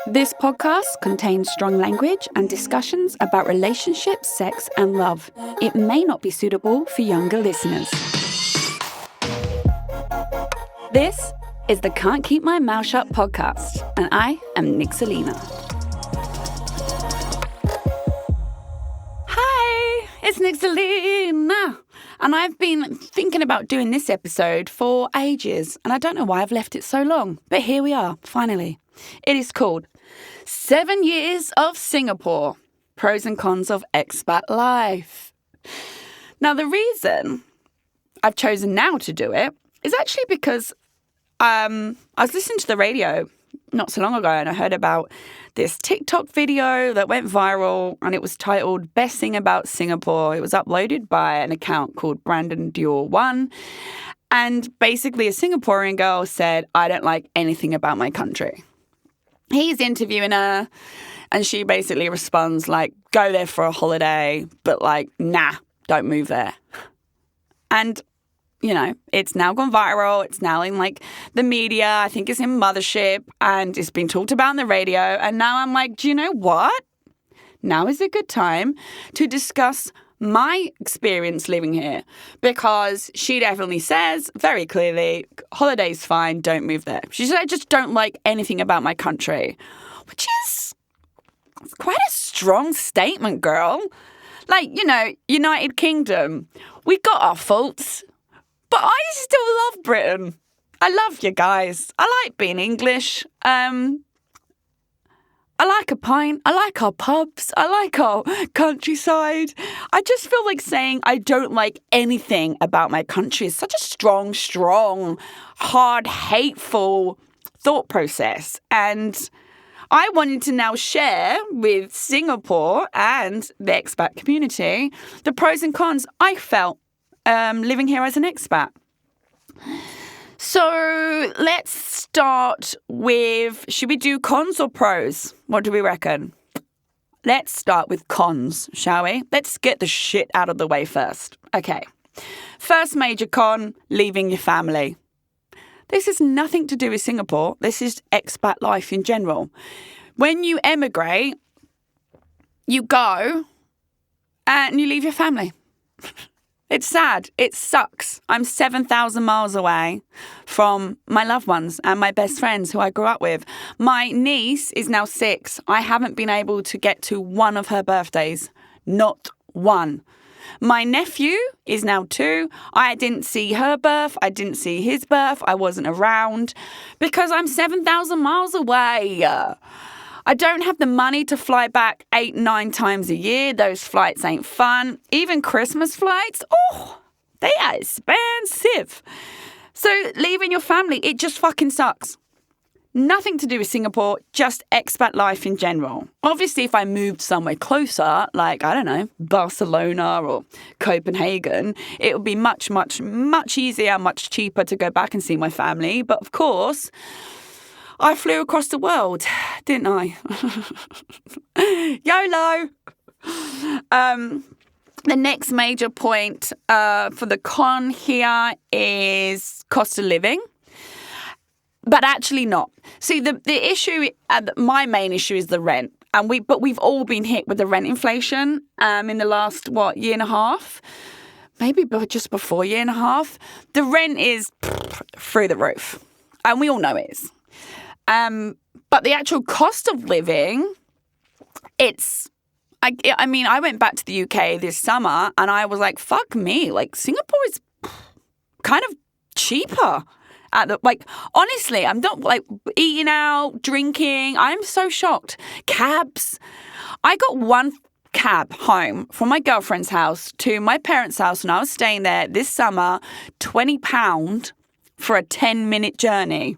This podcast contains strong language and discussions about relationships, sex, and love. It may not be suitable for younger listeners. This is the Can't Keep My Mouth Shut podcast, and I am Nixalina. Hi, it's Nixalina. And I've been thinking about doing this episode for ages, and I don't know why I've left it so long, but here we are, finally. It is called 7 Years of Singapore, Pros and Cons of Expat Life. Now, the reason I've chosen now to do it is actually because I was listening to the radio not so long ago and I heard about this TikTok video that went viral and it was titled Best Thing About Singapore. It was uploaded by an account called Brandon Dior One. And basically a Singaporean girl said, I don't like anything about my country. He's interviewing her and she basically responds like, go there for a holiday, but like, nah, don't move there. And, you know, it's now gone viral. It's now in like the media. I think it's in Mothership and it's been talked about on the radio. And now I'm like, do you know what? Now is a good time to discuss my experience living here, because she definitely says very clearly, holiday's fine, don't move there. She said, I just don't like anything about my country, which is quite a strong statement, girl. Like, you know, United Kingdom, we got our faults, but I still love Britain. I love you guys. I like being English. I like a pint. I like our pubs. I like our countryside. I just feel like saying I don't like anything about my country is such a strong, hard, hateful thought process. And I wanted to now share with Singapore and the expat community the pros and cons I felt living here as an expat. So let's start with, should we do cons or pros? What do we reckon? Let's start with cons, shall we? Let's get the shit out of the way first. Okay. First major con, leaving your family. This has nothing to do with Singapore. This is expat life in general. When you emigrate, you go and you leave your family. It's sad. It sucks. I'm 7,000 miles away from my loved ones and my best friends who I grew up with. My niece is now 6. I haven't been able to get to one of her birthdays. Not one. My nephew is now 2. I didn't see her birth. I didn't see his birth. I wasn't around because I'm 7,000 miles away. I don't have the money to fly back 8-9 times a year. Those flights ain't fun. Even Christmas flights, they are expensive. So leaving your family, it just fucking sucks. Nothing to do with Singapore, just expat life in general. Obviously, if I moved somewhere closer, like, I don't know, Barcelona or Copenhagen, it would be much, much, much easier, much cheaper to go back and see my family. But of course, I flew across the world, didn't I? YOLO! The next major point for the con here is cost of living. But actually not. See, the issue, my main issue is the rent. But we've all been hit with the rent inflation in the last, year and a half? Maybe just before year and a half. The rent is through the roof. And we all know it is. But the actual cost of living, I mean, I went back to the UK this summer and I was like, fuck me. Like, Singapore is kind of cheaper. Honestly, I'm not like eating out, drinking. I'm so shocked. Cabs. I got one cab home from my girlfriend's house to my parents' house when I was staying there this summer, £20 for a 10-minute journey.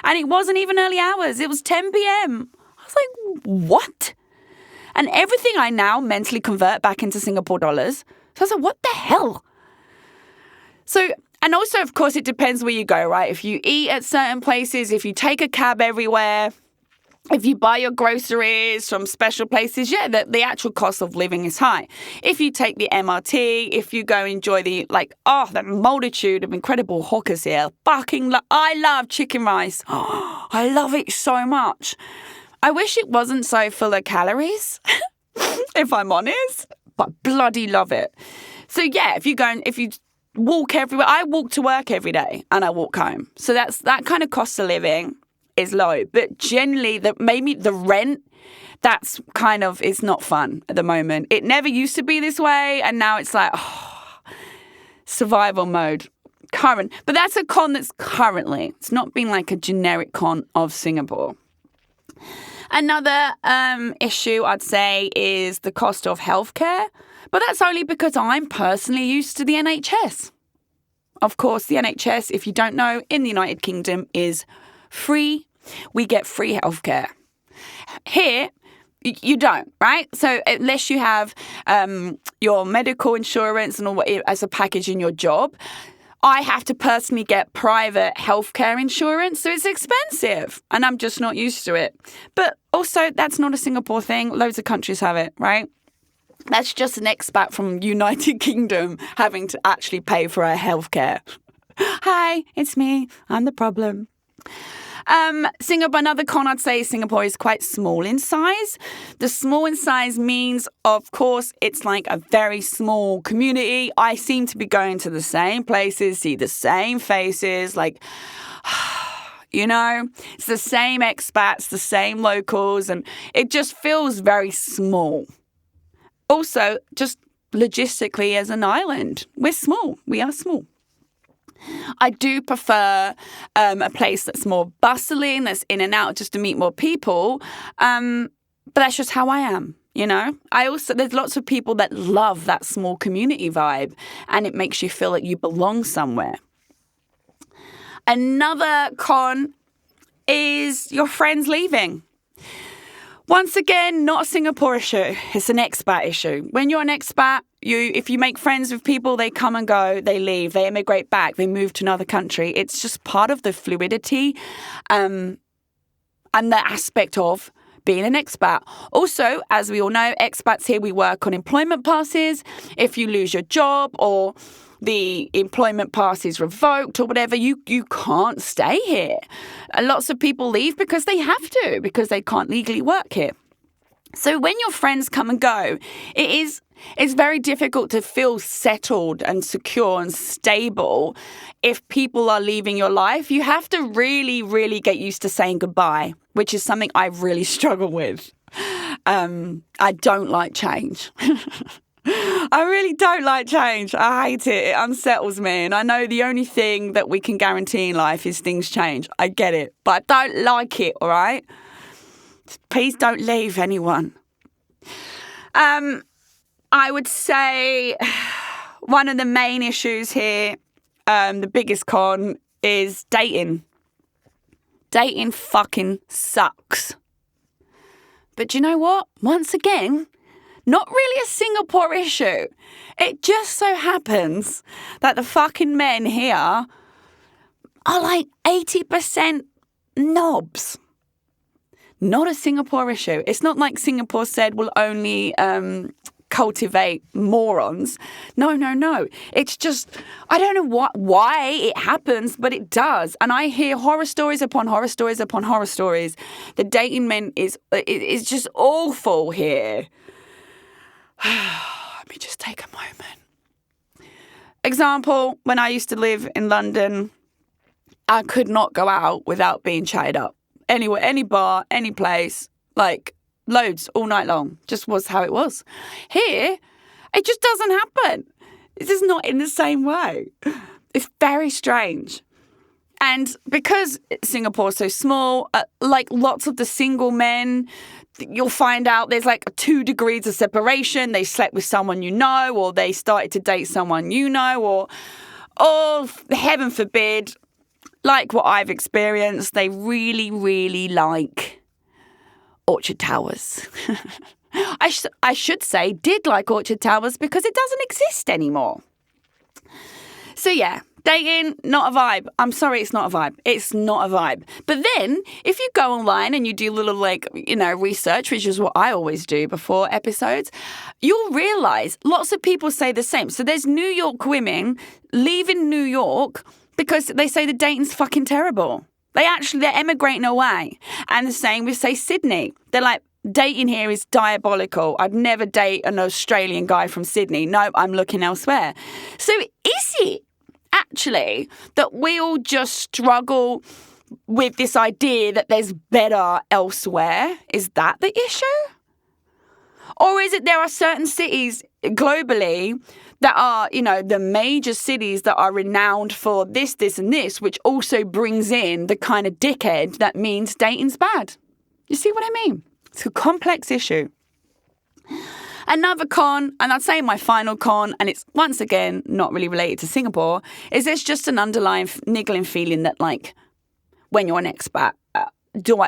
And it wasn't even early hours. It was 10 p.m. I was like, what? And everything I now mentally convert back into Singapore dollars. So I was like, what the hell? So, and also, of course, it depends where you go, right? If you eat at certain places, if you take a cab everywhere, if you buy your groceries from special places, the actual cost of living is high. If you take the MRT, if you go enjoy the multitude of incredible hawkers here, I love chicken rice. I love it so much. I wish it wasn't so full of calories, if I'm honest, but bloody love it. So yeah, if you walk everywhere, I walk to work every day and I walk home. So that kind of cost of living is low. But generally, maybe the rent, that's kind of, it's not fun at the moment. It never used to be this way. And now it's like, survival mode. But that's a con that's currently. It's not been like a generic con of Singapore. Another issue I'd say is the cost of healthcare. But that's only because I'm personally used to the NHS. Of course, the NHS, if you don't know, in the United Kingdom is free. We get free healthcare. Here, you don't, right? So unless you have your medical insurance and all as a package in your job, I have to personally get private healthcare insurance, so it's expensive, and I'm just not used to it. But also, that's not a Singapore thing. Loads of countries have it, right? That's just an expat from United Kingdom having to actually pay for our healthcare. Hi, it's me. I'm the problem. Singapore, another con I'd say Singapore is quite small in size. The small in size means, of course, it's like a very small community. I seem to be going to the same places, see the same faces, like, you know, it's the same expats, the same locals, and it just feels very small. Also, just logistically as an island, we're small. We are small. I do prefer a place that's more bustling, that's in and out just to meet more people. But that's just how I am, you know. There's lots of people that love that small community vibe, and it makes you feel like you belong somewhere. Another con is your friends leaving. Once again, not a Singapore issue. It's an expat issue. When you're an expat, if you make friends with people, they come and go, they leave, they immigrate back, they move to another country. It's just part of the fluidity and the aspect of being an expat. Also, as we all know, expats here, we work on employment passes. If you lose your job or the employment pass is revoked or whatever, you can't stay here. And lots of people leave because they have to, because they can't legally work here. So when your friends come and go, it's very difficult to feel settled and secure and stable if people are leaving your life. You have to really, really get used to saying goodbye, which is something I really struggle with. I don't like change. I really don't like change. I hate it. It unsettles me. And I know the only thing that we can guarantee in life is things change. I get it. But I don't like it, all right? Please don't leave anyone. I would say one of the main issues here, the biggest con, is dating. Dating fucking sucks. But do you know what? Once again, not really a Singapore issue. It just so happens that the fucking men here are like 80% knobs. Not a Singapore issue. It's not like Singapore said we'll only cultivate morons. No. It's just, I don't know why it happens, but it does. And I hear horror stories upon horror stories upon horror stories. The dating men is just awful here. Let me just take a moment. Example, when I used to live in London, I could not go out without being chatted up. Anywhere, any bar, any place, like loads all night long. Just was how it was. Here, it just doesn't happen. It's just not in the same way. It's very strange. And because Singapore's so small, like lots of the single men, you'll find out there's like 2 degrees of separation. They slept with someone you know, or they started to date someone you know, or heaven forbid, like what I've experienced, they really, really like Orchard Towers. I should say did like Orchard Towers because it doesn't exist anymore. So yeah, dating, not a vibe. I'm sorry, it's not a vibe. It's not a vibe. But then, if you go online and you do a little, research, which is what I always do before episodes, you'll realise lots of people say the same. So there's New York women leaving New York because they say the dating's fucking terrible. They're emigrating away. And the same with, say, Sydney. They're like, dating here is diabolical. I'd never date an Australian guy from Sydney. No, I'm looking elsewhere. So is it actually that we all just struggle with this idea that there's better elsewhere? Is that the issue? Or is it there are certain cities globally that are, the major cities that are renowned for this, and this, which also brings in the kind of dickhead that means dating's bad? You see what I mean? It's a complex issue. Another con, and I'd say my final con, and it's once again not really related to Singapore, is there's just an underlying niggling feeling that, like, when you're an expat,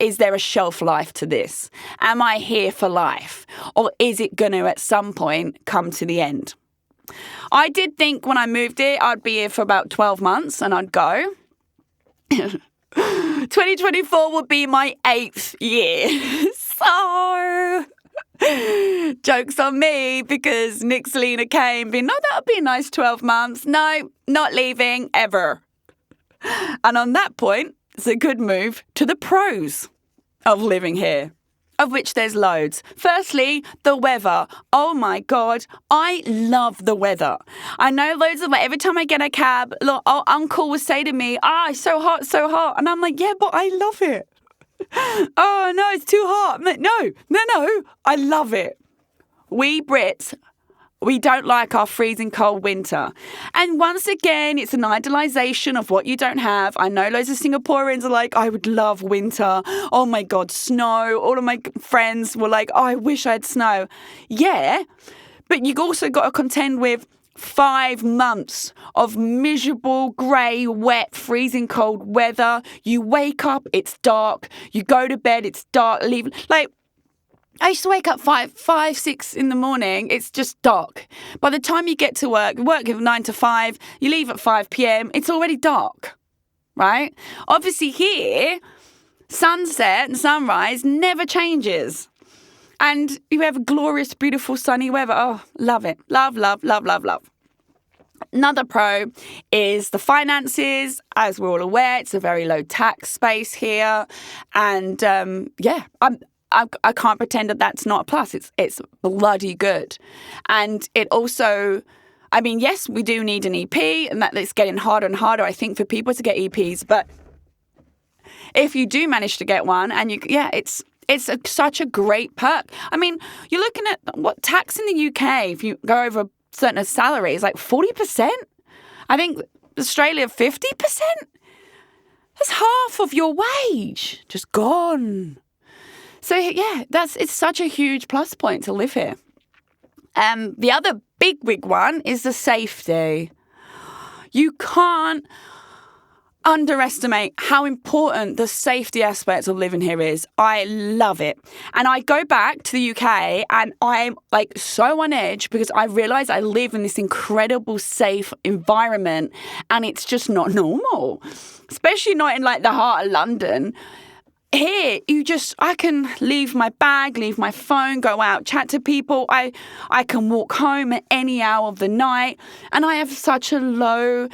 is there a shelf life to this? Am I here for life? Or is it going to at some point come to the end? I did think when I moved here, I'd be here for about 12 months and I'd go. 2024 will be my 8th year. So, joke's on me, because Nick Selena came being, no, that would be a nice 12 months. No, not leaving ever. And on that point, it's a good move to the pros of living here, of which there's loads. Firstly, the weather. Oh my God, I love the weather. I know loads of, every time I get a cab, look, uncle will say to me, it's so hot, so hot. And I'm like, yeah, but I love it. Oh no, it's too hot. I'm like, no, I love it. We Brits, we don't like our freezing cold winter. And once again, it's an idealization of what you don't have. I know loads of Singaporeans are like, I would love winter. Oh my God, snow. All of my friends were like, I wish I had snow. Yeah, but you've also got to contend with 5 months of miserable, grey, wet, freezing cold weather. You wake up, it's dark. You go to bed, it's dark. I used to wake up 6 in the morning. It's just dark. By the time you get to work 9 to 5, you leave at 5 p.m. It's already dark, right? Obviously here, sunset and sunrise never changes. And you have glorious, beautiful, sunny weather. Oh, love it. Love, love, love, love, love. Another pro is the finances. As we're all aware, it's a very low tax space here. And I can't pretend that that's not a plus. It's bloody good. And it also, yes, we do need an EP, and it's getting harder and harder, I think, for people to get EPs. But if you do manage to get one, and it's such a great perk. You're looking at what tax in the UK, if you go over a certain salary, is like 40%. I think Australia, 50%. That's half of your wage just gone. So yeah, it's such a huge plus point to live here. The other big one is the safety. You can't underestimate how important the safety aspect of living here is. I love it. And I go back to the UK and I'm like so on edge because I realise I live in this incredible safe environment and it's just not normal, especially not in like the heart of London. Here, I can leave my bag, leave my phone, go out, chat to people. I can walk home at any hour of the night. And I have such a low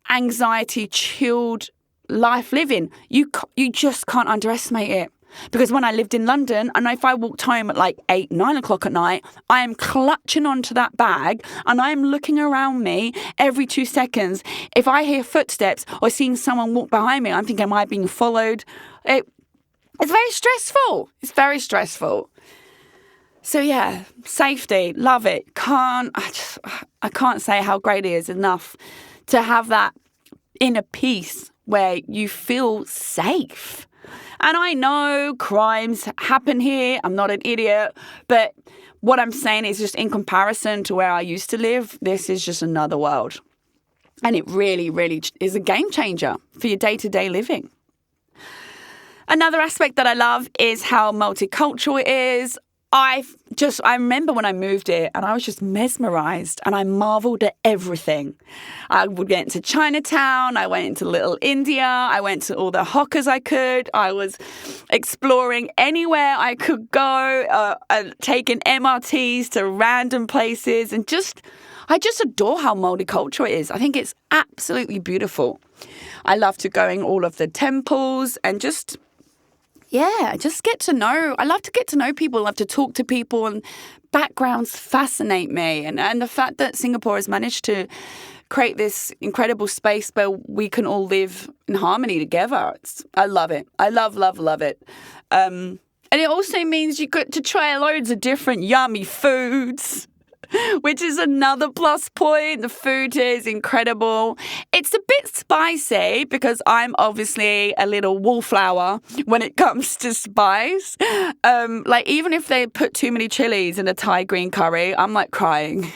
anxiety, chilled life living. You just can't underestimate it. Because when I lived in London, and if I walked home at like 8, 9 o'clock at night, I am clutching onto that bag and I am looking around me every 2 seconds. If I hear footsteps or seeing someone walk behind me, I'm thinking, am I being followed? It's very stressful. It's very stressful. So yeah, safety, love it. I can't say how great it is enough to have that inner peace where you feel safe. And I know crimes happen here. I'm not an idiot. But what I'm saying is just in comparison to where I used to live, this is just another world. And it really, really is a game changer for your day-to-day living. Another aspect that I love is how multicultural it is. I remember when I moved here and I was just mesmerised and I marvelled at everything. I would get into Chinatown, I went into Little India, I went to all the hawkers I could. I was exploring anywhere I could go, taking MRTs to random places and I just adore how multicultural it is. I think it's absolutely beautiful. I love to go in all of the temples and just get to know. I love to get to know people. I love to talk to people, and backgrounds fascinate me. And the fact that Singapore has managed to create this incredible space where we can all live in harmony together. I love it. I love it. And it also means you get to try loads of different yummy foods, which is another plus point. The food is incredible. It's a bit spicy because I'm obviously a little wallflower when it comes to spice. Like even if they put too many chilies in a Thai green curry, I'm like crying.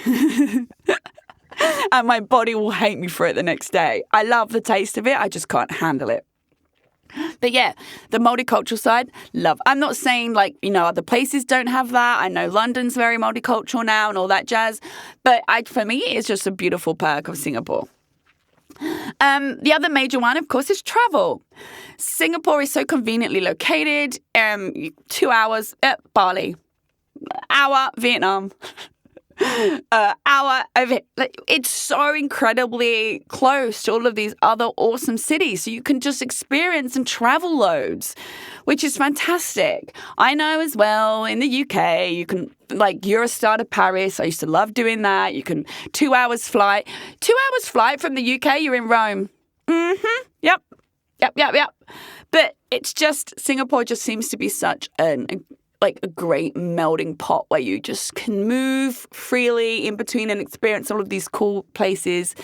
And my body will hate me for it the next day. I love the taste of it. I just can't handle it. But yeah, the multicultural side, love. I'm not saying like, other places don't have that. I know London's very multicultural now and all that jazz. But for me, it's just a beautiful perk of Singapore. The other major one, of course, is travel. Singapore is so conveniently located. 2 hours at Bali, hour Vietnam. Hour of it. It's so incredibly close to all of these other awesome cities. So you can just experience and travel loads, which is fantastic. I know as well in the UK, you can Eurostar to Paris. I used to love doing that. You can 2 hours flight. 2 hours flight from the UK, you're in Rome. Yep. But it's just, Singapore just seems to be such a great melding pot where you just can move freely in between and experience all of these cool places.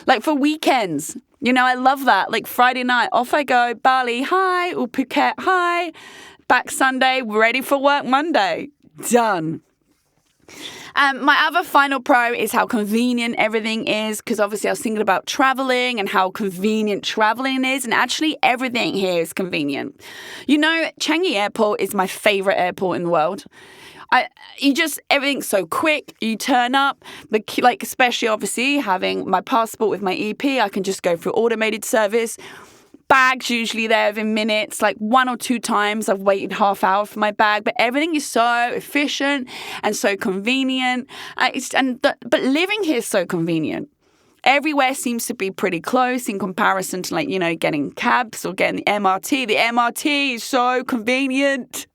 Like for weekends, I love that. Like Friday night, off I go, Bali, hi, or Phuket, hi. Back Sunday, ready for work Monday. Done. My other final pro is how convenient everything is, because obviously I was thinking about traveling and how convenient traveling is, and actually everything here is convenient. Changi Airport is my favorite airport in the world. Everything's so quick. You turn up, especially obviously having my passport with my EP, I can just go through automated service. Bags usually there within minutes, like 1 or 2 times I've waited half hour for my bag, but everything is so efficient and so convenient. But living here is so convenient. Everywhere seems to be pretty close in comparison to getting cabs or getting the MRT. The MRT is so convenient,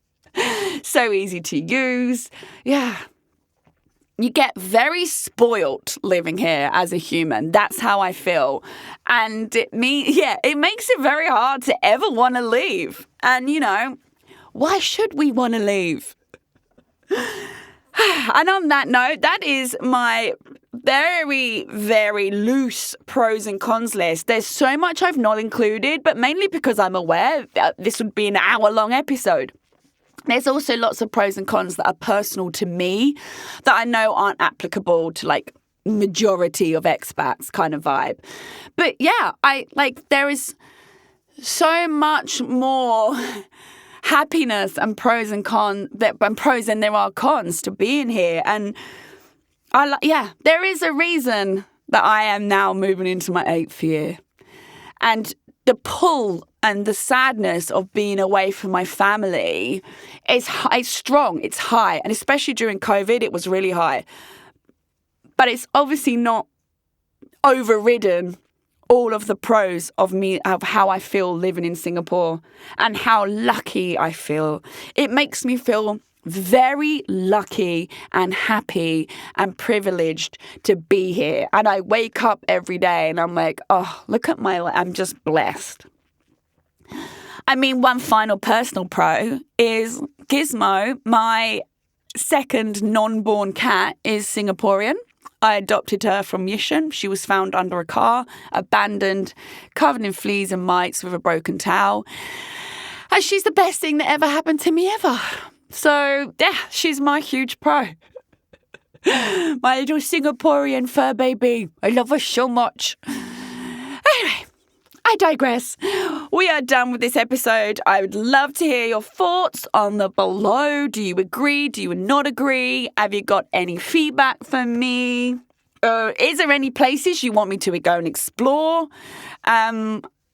so easy to use. Yeah. You get very spoilt living here as a human. That's how I feel. And it makes it very hard to ever want to leave. And, why should we want to leave? And on that note, that is my very, very loose pros and cons list. There's so much I've not included, but mainly because I'm aware that this would be an hour-long episode. There's also lots of pros and cons that are personal to me that I know aren't applicable to majority of expats kind of vibe. But yeah, there is so much more happiness and pros and cons than there are cons to being here. And there is a reason that I am now moving into my 8th year. And the pull and the sadness of being away from my family is strong. It's high. And especially during COVID, it was really high. But it's obviously not overridden all of the pros of how I feel living in Singapore and how lucky I feel. It makes me feel very lucky and happy and privileged to be here. And I wake up every day and I'm like, oh, look at my life. I'm just blessed. One final personal pro is Gizmo, my second non-born cat, is Singaporean. I adopted her from Yishun. She was found under a car, abandoned, covered in fleas and mites with a broken towel. And she's the best thing that ever happened to me ever. So, yeah, she's my huge pro. My little Singaporean fur baby. I love her so much. Anyway, I digress. We are done with this episode. I would love to hear your thoughts on the below. Do you agree? Do you not agree? Have you got any feedback for me? Is there any places you want me to go and explore?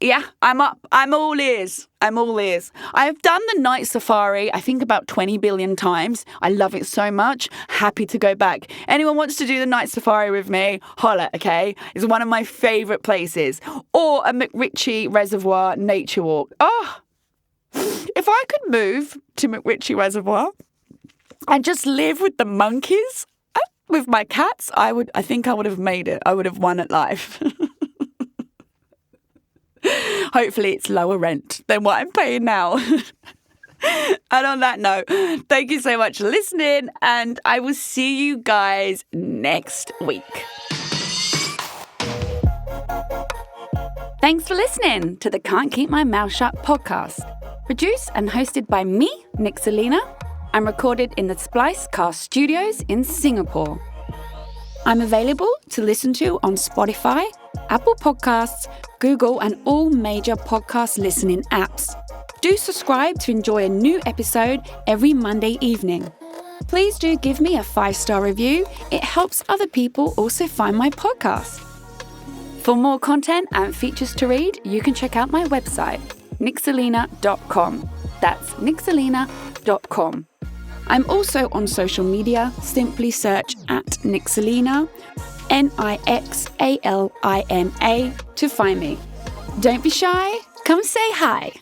Yeah, I'm up. I'm all ears. I've done the night safari, I think about 20 billion times. I love it so much. Happy to go back. Anyone wants to do the night safari with me? Holla, okay? It's one of my favourite places. Or a McRitchie Reservoir nature walk. Oh, if I could move to McRitchie Reservoir and just live with the monkeys, with my cats, I think I would have made it. I would have won at life. Hopefully it's lower rent than what I'm paying now. And on that note, thank you so much for listening, and I will see you guys next week. Thanks for listening to the Can't Keep My Mouth Shut podcast. Produced and hosted by me, Nick Selena, and recorded in the Splicecast Studios in Singapore. I'm available to listen to on Spotify, Apple Podcasts, Google, and all major podcast listening apps. Do subscribe to enjoy a new episode every Monday evening. Please do give me a 5-star review. It helps other people also find my podcast. For more content and features to read, you can check out my website, nickselena.com. That's nickselena.com. I'm also on social media. Simply search @nickselena, NIXALINA, to find me. Don't be shy. Come say hi.